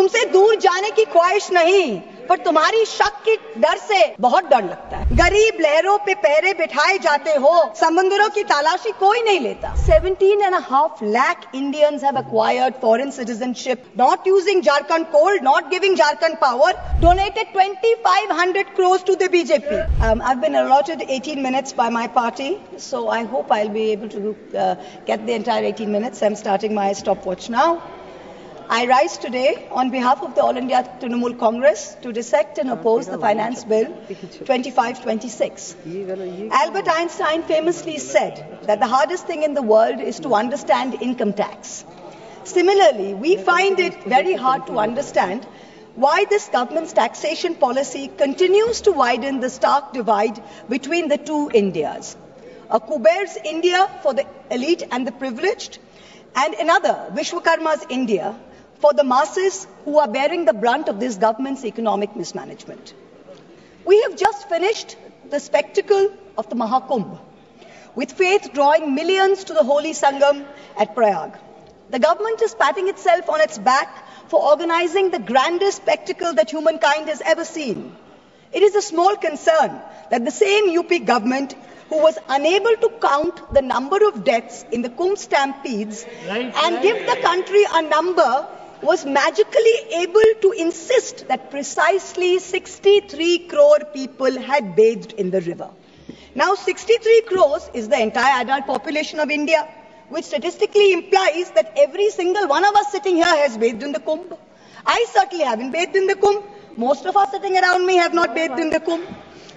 तुमसे दूर जाने की ख्वाहिश नहीं, पर तुम्हारी शक के डर से बहुत डर लगता है। गरीब लहरों पे पैरे बिठाए जाते हो, समंदरों की तलाशी कोई नहीं लेता। 17.5 lakh Indians have acquired foreign citizenship, not using Jharkhand coal, not giving Jharkhand power, donated 2,500 crores to the BJP. I've been allotted 18 minutes by my party, so I hope I'll be able to get the entire 18 minutes. I'm starting my stopwatch now. I rise today on behalf of the All India Trinamool Congress to dissect and oppose the Finance Bill 2526. Albert Einstein famously said that the hardest thing in the world is to understand income tax. Similarly, we find it very hard to understand why this government's taxation policy continues to widen the stark divide between the two Indias. A Kuber's India for the elite and the privileged, and another, Vishwakarma's India, for the masses who are bearing the brunt of this government's economic mismanagement. We have just finished the spectacle of the Mahakumbh, with faith drawing millions to the holy Sangam at Prayag. The government is patting itself on its back for organizing the grandest spectacle that humankind has ever seen. It is a small concern that the same UP government who was unable to count the number of deaths in the Kumbh stampedes and give the country a number was magically able to insist that precisely 63 crore people had bathed in the river. Now 63 crores is the entire adult population of India, which statistically implies that every single one of us sitting here has bathed in the Kumbh. I certainly haven't bathed in the Kumbh. Most of us sitting around me have not bathed in the Kumbh.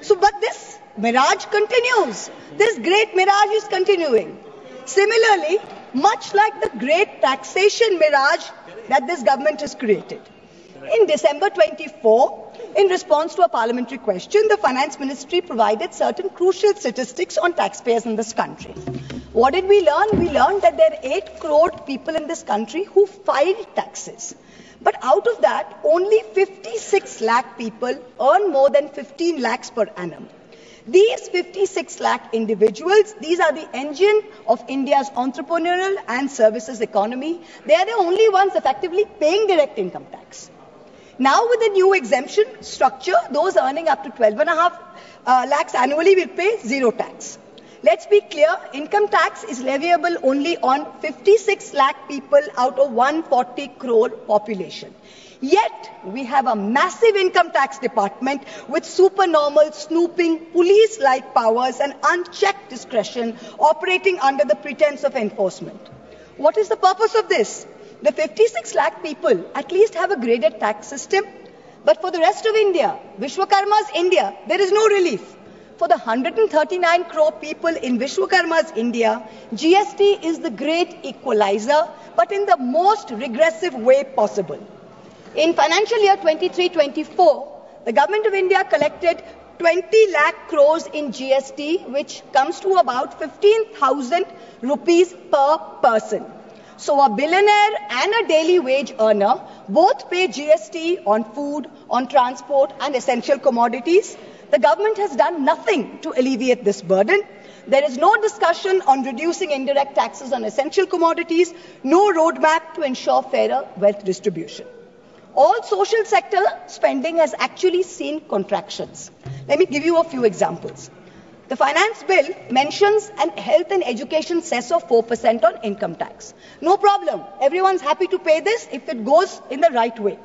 So, but this mirage continues. This great mirage is continuing. Similarly, much like the great taxation mirage that this government has created. In December 24, in response to a parliamentary question, the Finance Ministry provided certain crucial statistics on taxpayers in this country. What did we learn? We learned that there are 8 crore people in this country who filed taxes. But out of that, only 56 lakh people earn more than 15 lakhs per annum. These 56 lakh individuals, these are the engine of India's entrepreneurial and services economy. They are the only ones effectively paying direct income tax. Now with the new exemption structure, those earning up to 12.5 lakhs annually will pay zero tax. Let's be clear, income tax is leviable only on 56 lakh people out of 140 crore population. Yet, we have a massive income tax department with supernormal snooping, police-like powers and unchecked discretion operating under the pretense of enforcement. What is the purpose of this? The 56 lakh people at least have a graded tax system, but for the rest of India, Vishwakarma's India, there is no relief. For the 139 crore people in Vishwakarma's India, GST is the great equalizer, but in the most regressive way possible. In financial year 23-24, the Government of India collected 20 lakh crores in GST, which comes to about 15,000 rupees per person. So a billionaire and a daily wage earner both pay GST on food, on transport and essential commodities. The government has done nothing to alleviate this burden. There is no discussion on reducing indirect taxes on essential commodities, no roadmap to ensure fairer wealth distribution. All social sector spending has actually seen contractions. Let me give you a few examples. The finance bill mentions an health and education cess of 4% on income tax. No problem. Everyone's happy to pay this if it goes in the right way.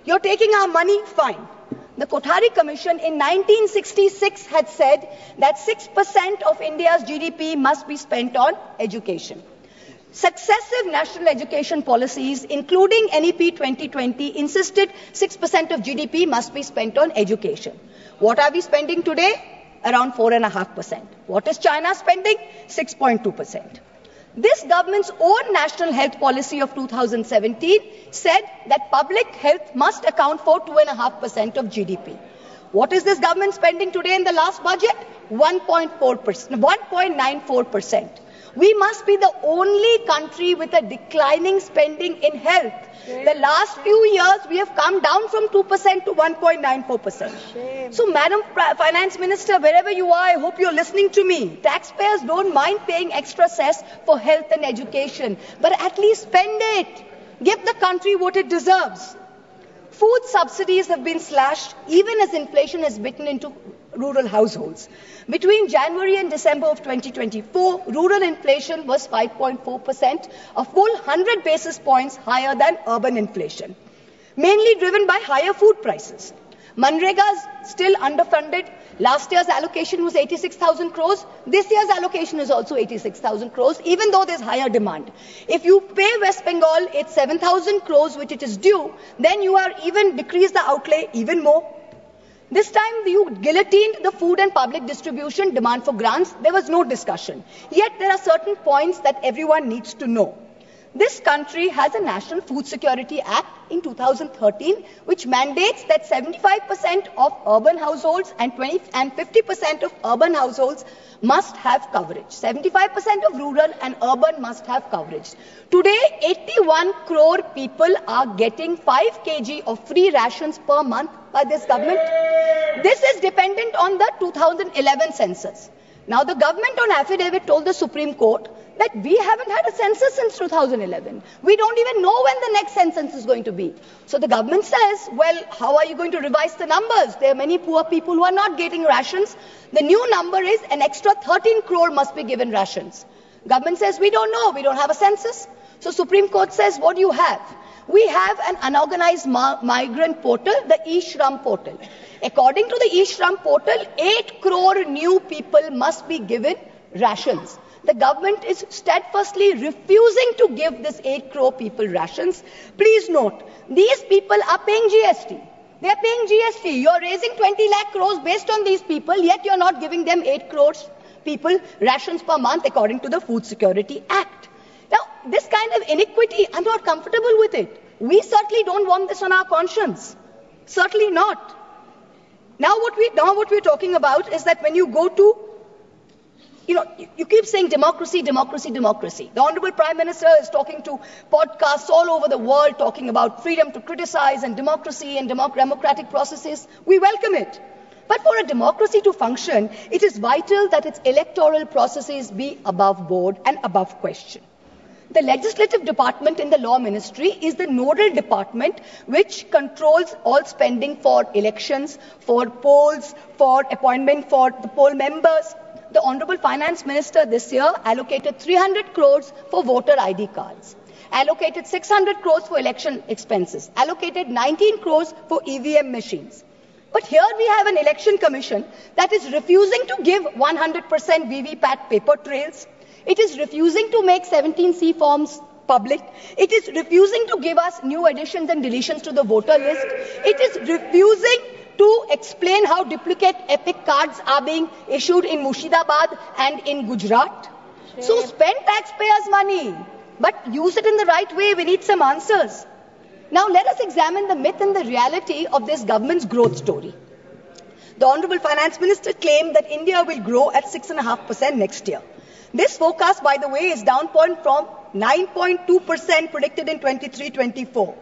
You're taking our money, fine. The Kothari Commission in 1966 had said that 6% of India's GDP must be spent on education. Successive national education policies, including NEP 2020, insisted 6% of GDP must be spent on education. What are we spending today? Around 4.5%. What is China spending? 6.2%. This government's own national health policy of 2017 said that public health must account for 2.5% of GDP. What is this government spending today in the last budget? 1.94%. We must be the only country with a declining spending in health. The last few years, we have come down from 2% to 1.94%. So, Madam Finance Minister, wherever you are, I hope you're listening to me. Taxpayers don't mind paying extra cess for health and education, but at least spend it. Give the country what it deserves. Food subsidies have been slashed even as inflation has bitten into rural households. Between January and December of 2024, rural inflation was 5.4%, a full 100 basis points higher than urban inflation, mainly driven by higher food prices. Manrega is still underfunded. Last year's allocation was 86,000 crores. This year's allocation is also 86,000 crores, even though there's higher demand. If you pay West Bengal its 7,000 crores, which it is due, then you are even decrease the outlay even more. This time you guillotined the food and public distribution demand for grants. There was no discussion. Yet there are certain points that everyone needs to know. This country has a National Food Security Act in 2013, which mandates that 75% of urban households and 50% of urban households must have coverage. 75% of rural and urban must have coverage. Today, 81 crore people are getting 5 kg of free rations per month by this government. This is dependent on the 2011 census. Now, the government on affidavit told the Supreme Court that we haven't had a census since 2011. We don't even know when the next census is going to be. So the government says, well, how are you going to revise the numbers? There are many poor people who are not getting rations. The new number is an extra 13 crore must be given rations. Government says, we don't know. We don't have a census. So Supreme Court says, what do you have? We have an unorganized migrant portal, the e-Shram portal. According to the e-Shram portal, 8 crore new people must be given rations. The government is steadfastly refusing to give this 8 crore people rations. Please note, these people are paying GST. They are paying GST. You are raising 20 lakh crores based on these people, yet you are not giving them 8 crores people rations per month according to the Food Security Act. Now, this kind of iniquity, I'm not comfortable with it. We certainly don't want this on our conscience. Certainly not. Now what we're talking about is that when you go to, you keep saying democracy, democracy, democracy. The Honorable Prime Minister is talking to podcasts all over the world talking about freedom to criticize and democracy and democratic processes. We welcome it. But for a democracy to function, it is vital that its electoral processes be above board and above question. The legislative department in the law ministry is the nodal department which controls all spending for elections, for polls, for appointment for the poll members. The Honorable Finance Minister this year allocated 300 crores for voter ID cards, allocated 600 crores for election expenses, allocated 19 crores for EVM machines. But here we have an election commission that is refusing to give 100% VVPAT paper trails. It is refusing to make 17C forms public. It is refusing to give us new additions and deletions to the voter list. It is refusing to explain how duplicate EPIC cards are being issued in Murshidabad and in Gujarat. So spend taxpayers' money, but use it in the right way. We need some answers. Now let us examine the myth and the reality of this government's growth story. The Honorable Finance Minister claimed that India will grow at 6.5% next year. This forecast, by the way, is down from 9.2% predicted in 23-24.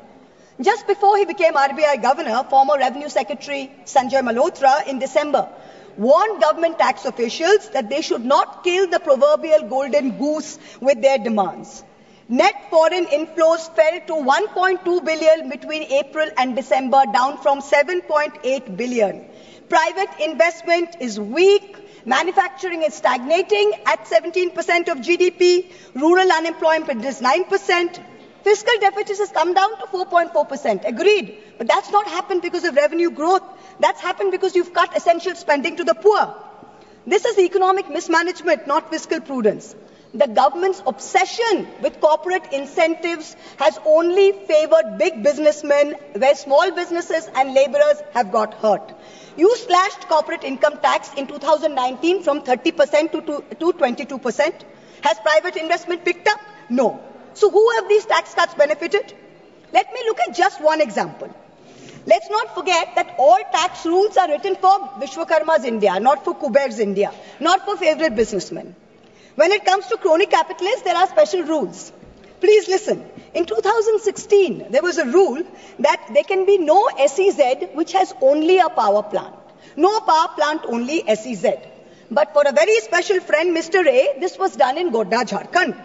Just before he became RBI Governor, former Revenue Secretary Sanjay Malhotra in December warned government tax officials that they should not kill the proverbial golden goose with their demands. Net foreign inflows fell to 1.2 billion between April and December, down from 7.8 billion. Private investment is weak. Manufacturing is stagnating at 17% of GDP. Rural unemployment is 9%. Fiscal deficit has come down to 4.4%. Agreed. But that's not happened because of revenue growth. That's happened because you've cut essential spending to the poor. This is economic mismanagement, not fiscal prudence. The government's obsession with corporate incentives has only favored big businessmen, where small businesses and laborers have got hurt. You slashed corporate income tax in 2019 from 30% to 22%. Has private investment picked up? No. So who have these tax cuts benefited? Let me look at just one example. Let's not forget that all tax rules are written for Vishwakarma's India, not for Kuber's India, not for favorite businessmen. When it comes to crony capitalists, there are special rules. Please listen. In 2016, there was a rule that there can be no SEZ which has only a power plant. No power plant, only SEZ. But for a very special friend, Mr. A, this was done in Godda, Jharkhand.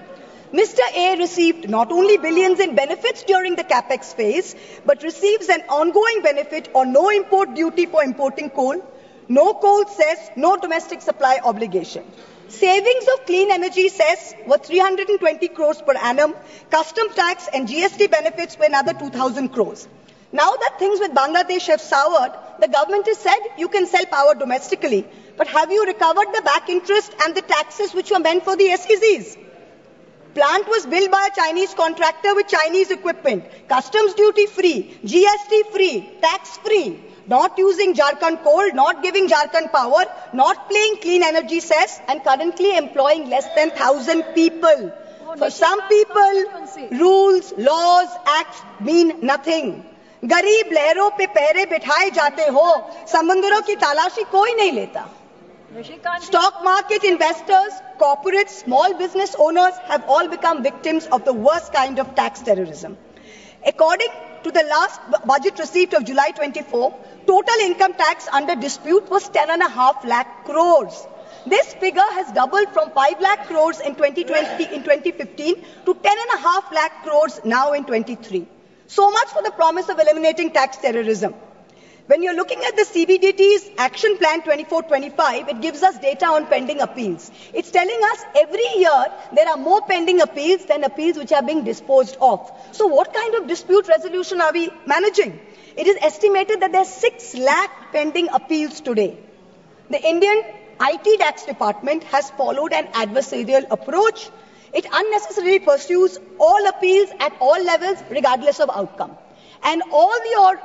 Mr. A received not only billions in benefits during the capex phase, but receives an ongoing benefit on no import duty for importing coal, no coal cess, no domestic supply obligation. Savings of clean energy cess were 320 crores per annum, custom tax and GST benefits were another 2,000 crores. Now that things with Bangladesh have soured, the government has said you can sell power domestically, but have you recovered the back interest and the taxes which were meant for the SEZs? Plant was built by a Chinese contractor with Chinese equipment, customs duty free, GST free, tax free, not using Jharkhand coal, not giving Jharkhand power, not paying clean energy cess, and currently employing less than 1,000 people. For some people, rules, laws, acts mean nothing. गरीब लहरों पे पैरे बिठाए जाते हो, समंदरों की तलाशी कोई नहीं लेता. Stock market investors, corporates, small business owners have all become victims of the worst kind of tax terrorism. According to the last budget receipt of July 24, total income tax under dispute was 10.5 lakh crores. This figure has doubled from 5 lakh crores in 2015 to 10.5 lakh crores now in 23. So much for the promise of eliminating tax terrorism. When you're looking at the CBDT's Action Plan 24-25, it gives us data on pending appeals. It's telling us every year there are more pending appeals than appeals which are being disposed of. So what kind of dispute resolution are we managing? It is estimated that there are 6 lakh pending appeals today. The Indian IT tax department has followed an adversarial approach. It unnecessarily pursues all appeals at all levels regardless of outcome. And all your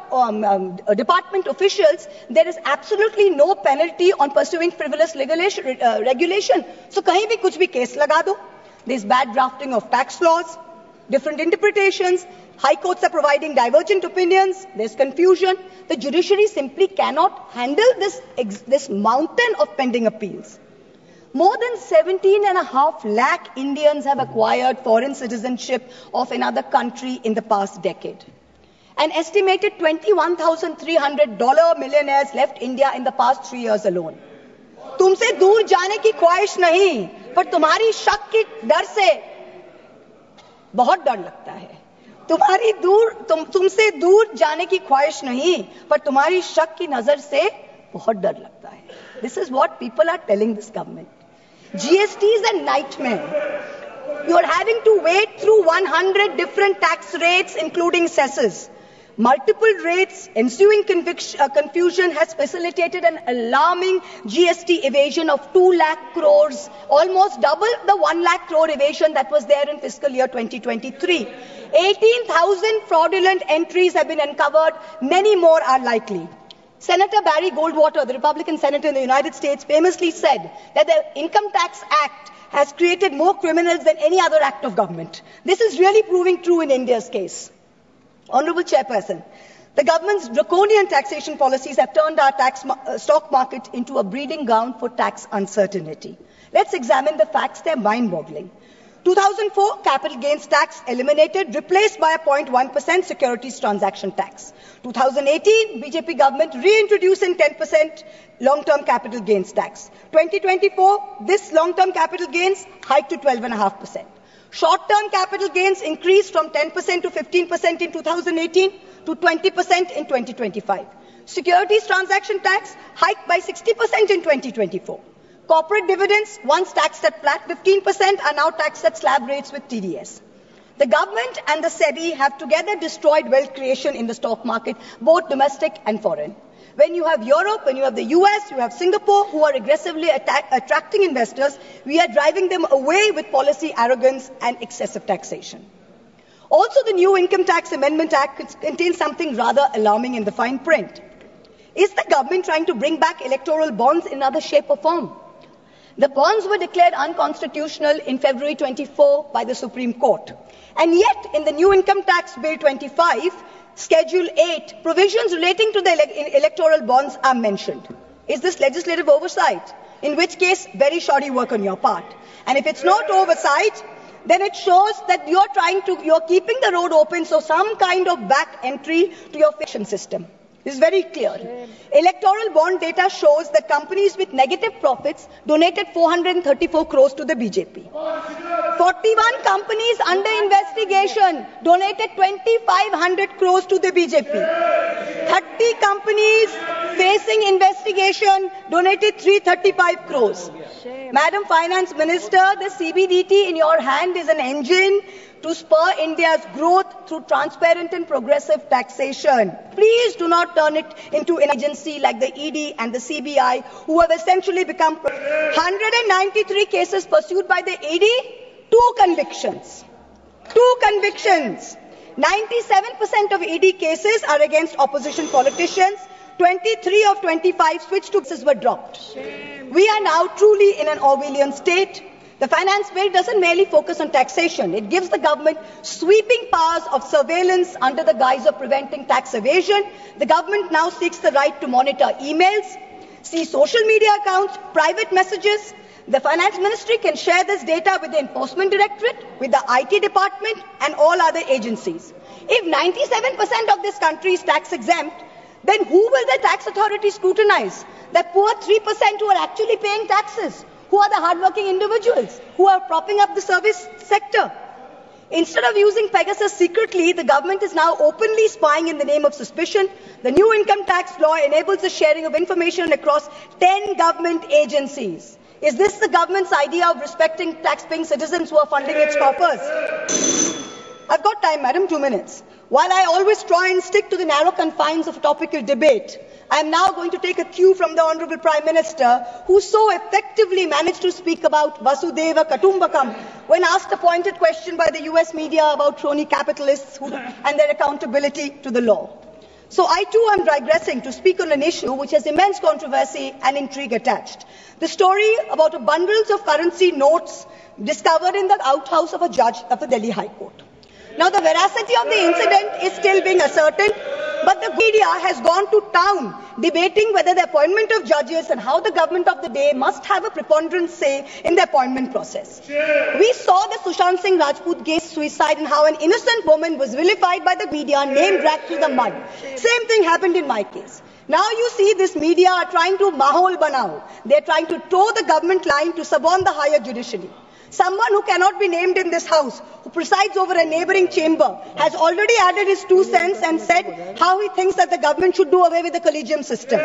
department officials, there is absolutely no penalty on pursuing frivolous regulation. So kahin bhi kuch bhi case laga do. There's bad drafting of tax laws, different interpretations, high courts are providing divergent opinions, there's confusion. The judiciary simply cannot handle this mountain of pending appeals. More than 17.5 lakh Indians have acquired foreign citizenship of another country in the past decade. An estimated $21,300 millionaires left India in the past 3 years alone. तुमसे दूर जाने की ख्वाहिश नहीं, पर तुम्हारी शक की डर से बहुत डर लगता है. तुमसे दूर जाने की ख्वाहिश नहीं, पर तुम्हारी शक की नजर से बहुत डर लगता है. This is what people are telling this government. GST is a nightmare. You are having to wade through 100 different tax rates, including cesses. Multiple rates, ensuing confusion has facilitated an alarming GST evasion of 2 lakh crores, almost double the 1 lakh crore evasion that was there in fiscal year 2023. 18,000 fraudulent entries have been uncovered. Many more are likely. Senator Barry Goldwater, the Republican senator in the United States, famously said that the Income Tax Act has created more criminals than any other act of government. This is really proving true in India's case. Honourable Chairperson, the government's draconian taxation policies have turned our stock market into a breeding ground for tax uncertainty. Let's examine the facts. They're mind-boggling. 2004, capital gains tax eliminated, replaced by a 0.1% securities transaction tax. 2018, BJP government reintroducing 10% long-term capital gains tax. 2024, this long-term capital gains hiked to 12.5%. Short-term capital gains increased from 10% to 15% in 2018 to 20% in 2025. Securities transaction tax hiked by 60% in 2024. Corporate dividends, once taxed at flat 15%, are now taxed at slab rates with TDS. The government and the SEBI have together destroyed wealth creation in the stock market, both domestic and foreign. When you have Europe, when you have the US, you have Singapore, who are aggressively attracting investors, we are driving them away with policy arrogance and excessive taxation. Also, the new Income Tax Amendment Act contains something rather alarming in the fine print. Is the government trying to bring back electoral bonds in another shape or form? The bonds were declared unconstitutional in February 24 by the Supreme Court. And yet, in the new Income Tax Bill 25, Schedule 8, provisions relating to the electoral bonds are mentioned. Is this legislative oversight? In which case, very shoddy work on your part. And if it's not oversight, then it shows that you're keeping the road open so some kind of back entry to your fiction system. This is very clear. Electoral bond data shows that companies with negative profits donated 434 crores to the BJP. 41 companies under investigation donated 2,500 crores to the BJP. 30 companies facing investigation donated 335 crores. Madam Finance Minister, the CBDT in your hand is an engine to spur India's growth through transparent and progressive taxation. Please do not turn it into an agency like the ED and the CBI, who have essentially become 193 cases pursued by the ED, 2 convictions. 2 convictions. 97% of ED cases are against opposition politicians. 23 of 25 switch to cases were dropped. We are now truly in an Orwellian state. The finance bill doesn't merely focus on taxation. It gives the government sweeping powers of surveillance under the guise of preventing tax evasion. The government now seeks the right to monitor emails, see social media accounts, private messages. The finance ministry can share this data with the enforcement directorate, with the IT department and all other agencies. If 97% of this country is tax exempt, then who will the tax authority scrutinize? The poor 3% who are actually paying taxes. Who are the hardworking individuals who are propping up the service sector? Instead of using Pegasus secretly, the government is now openly spying in the name of suspicion. The new income tax law enables the sharing of information across 10 government agencies. Is this the government's idea of respecting tax-paying citizens who are funding its coffers? I've got time, madam, 2 minutes. While I always try and stick to the narrow confines of a topical debate, I am now going to take a cue from the Honourable Prime Minister, who so effectively managed to speak about Vasudhaiva Kutumbakam when asked a pointed question by the US media about crony capitalists and their accountability to the law. So I too am digressing to speak on an issue which has immense controversy and intrigue attached. The story about a bundles of currency notes discovered in the outhouse of a judge of the Delhi High Court. Now, the veracity of the incident is still being ascertained, but the media has gone to town debating whether the appointment of judges and how the government of the day must have a preponderant say in the appointment process. We saw the Sushant Singh Rajput case suicide and how an innocent woman was vilified by the media, name dragged through the mud. Same thing happened in my case. Now you see this media are trying to mahol banao. They are trying to toe the government line to suborn the higher judiciary. Someone who cannot be named in this house, who presides over a neighbouring chamber, has already added his 2 cents and said how he thinks that the government should do away with the collegium system.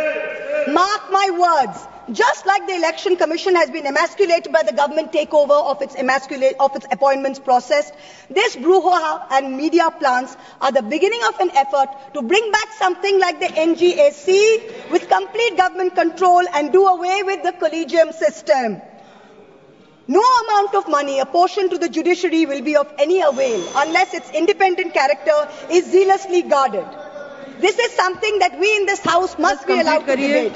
Mark my words, just like the Election Commission has been emasculated by the government takeover of its appointments process, this brouhaha and media plans are the beginning of an effort to bring back something like the NGAC with complete government control and do away with the collegium system. No amount of money apportioned to the judiciary will be of any avail unless its independent character is zealously guarded. This is something that we in this House must be allowed to debate.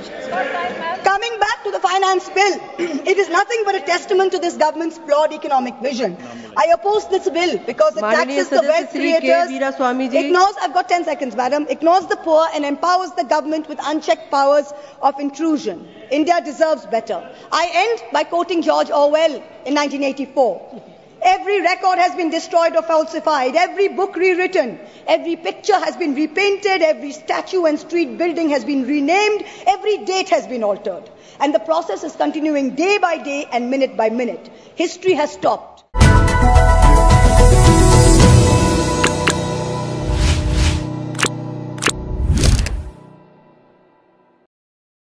Coming back to the finance bill, it is nothing but a testament to this government's flawed economic vision. I oppose this bill because it taxes the wealth creators, ignores, I've got 10 seconds, madam, ignores the poor and empowers the government with unchecked powers of intrusion. India deserves better. I end by quoting George Orwell in 1984. Every record has been destroyed or falsified, every book rewritten, every picture has been repainted, every statue and street building has been renamed, every date has been altered. And the process is continuing day by day and minute by minute. History has stopped.